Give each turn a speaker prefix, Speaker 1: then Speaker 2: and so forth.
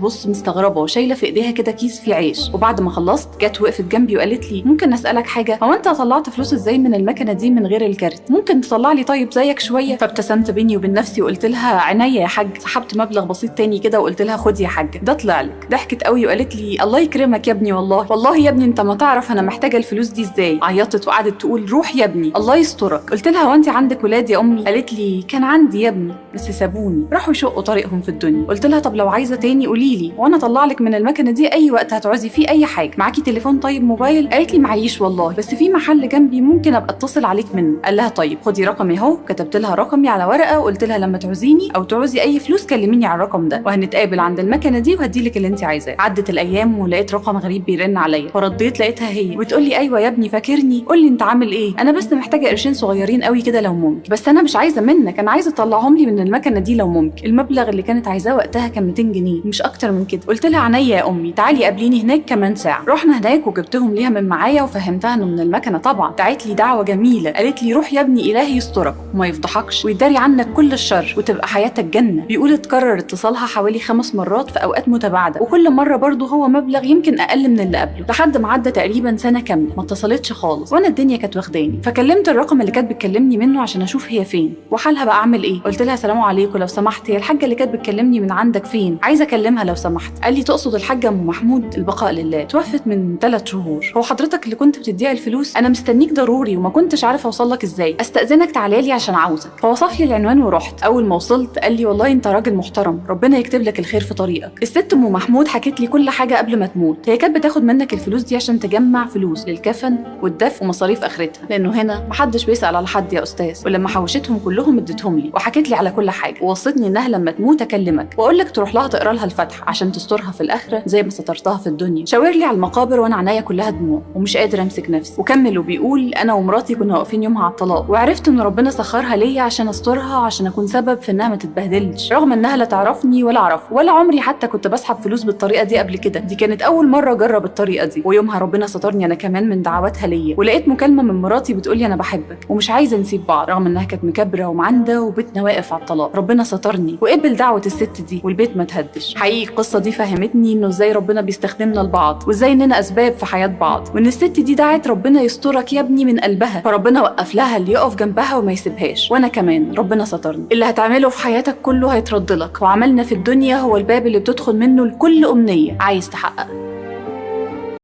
Speaker 1: بص مستغربه وشايله في ايديها كده كيس فيه عيش، وبعد ما خلصت جت وقفت جنبي وقالت لي ممكن اسالك حاجه؟ هو انت طلعت فلوس ازاي من المكنه دي من غير الكارت؟ ممكن تطلع لي طيب زيك شويه؟ فابتسمت بيني وبين نفسي وقلت لها عينيا يا حاج. سحبت مبلغ بسيط تاني كده وقلت لها خدي يا حاج ده طلع لك. ضحكت قوي وقالت لي الله يكرمك يا ابني، والله يا ابني انت ما تعرف انا محتاجه الفلوس دي ازاي. عيطت وقعدت تقول روح يا ابني الله يسترك. قلت لها هو انت عندك ولاد يا امي؟ قالت لي كان عندي يا ابني بس سابوني راحوا يشقوا طريقهم في الدنيا. قلت لها طب لو عايزه تاني قولي لي وانا اطلع لك من المكنه دي اي وقت هتعوزي فيه اي حاجه. معاكي تليفون طيب موبايل؟ قالت لي معيش والله بس في محل جنبي ممكن ابقى اتصل عليك منه. قال لها طيب خدي رقمي اهو. كتبت لها رقمي على ورقه وقلت لها لما تعوزيني او تعوزي اي فلوس كلميني على الرقم ده وهنتقابل عند المكنه دي وهديلك اللي انت عايزاه. عدت الايام ولقيت رقم غريب بيرن عليا فرديت لقيتها هي وبتقول لي ايوه يا ابني فاكرني؟ قول لي انت عامل ايه؟ انا بس محتاجه قرشين صغيرين قوي كده لو ممكن، بس انا مش عايزه منك، انا عايزه اطلعهم لي من المكنه دي لو ممكن. المبلغ اللي كانت عايزاه وقتها كان 200 جنيه مش اكتر من كده. قلت لها عينيا يا امي تعالي قابليني هناك كمان ساعه. رحنا هناك وجبتهم ليها من معايا وفهمتها انه من المكنه طبعا. دعت لي دعوه جميله قالت لي روح يا ابني الهي يسترك وما يفضحكش ويداري عنك كل الشر وتبقى حياتك جنه. بيقول اتكرر اتصالها حوالي 5 مرات في اوقات متباعده وكل مره برضه هو مبلغ يمكن اقل من اللي قبله لحد ما عدى تقريبا سنه كامله ما اتصلتش خالص وانا الدنيا كانت واخداني. فكلمت الرقم اللي كانت بتكلمني منه عشان اشوف هي فين وحالها بقى اعمل ايه. قلت لها سلام عليكم لو سمحت هي الحاجه اللي كانت بتكلمني من عندك فين؟ عايزه اكلمها لو سمحت. قال لي تقصد الحاجه ام محمود؟ البقاء لله توفت من 3 شهور. هو حضرتك اللي كنت بتديها الفلوس؟ انا مستنيك ضروري وما كنتش عارفه اوصل لك ازاي. استاذنك تعالى لي عشان عاوزك. فوصف لي العنوان ورحت. اول ما وصلت قال لي والله انت راجل محترم ربنا يكتب لك الخير في طريقك. الست ام محمود حكت لي كل حاجه قبل ما تموت. هي كانت بتاخد منك الفلوس دي عشان تجمع فلوس للكفن والدفن ومصاريف اخرتها لانه هنا محدش بيسال على حد يا استاذ، ولما حوشتهم كلهم اديتهم لي وحكت لي على كل حاجه ووصتني انها لما تموت اكلمك واقول لك تروح لها تقرا لها الفاتحه عشان تسترها في الاخره زي ما سترتها في الدنيا. شاور لي على المقابر وانا عينيا كلها دموع ومش قادر امسك نفسي. وكمل وبيقول انا ومراتي كنا واقفين يومها على الطلاق وعرفت ان ربنا سخرها ليا عشان استرها عشان اكون سبب في انها ما تتبهدلش رغم انها لا تعرفني ولا اعرفه ولا عمري حتى كنت بسحب فلوس بالطريقه دي قبل كده. دي كانت اول مره اجرب الطريقه دي ويومها ربنا سترني انا كمان من دعواتها ليا. ولقيت مكالمه من مراتي بتقولي انا بحبك ومش عايزه نسيب بعض رغم انها كانت مكبره ومعنده وبيتنا واقف على الطلاق. ربنا سترني وقبل دعوه الست دي والبيت ما تهدش. حقيقي القصه دي فهمتني انه ازاي ربنا بيستخدمنا لبعض وازاي اننا اسباب في حياه بعض وان الست دي دعت ربنا يسترك يا ابني من قلبها فربنا وقف لها اللي يقف جنبها وما يسيبهاش. وانا كمان ربنا سترني. اللي هتعمله في حياتك كله هيترد لك وعملنا في الدنيا هو الباب اللي بتدخل منه لكل امنيه عايز تحققها.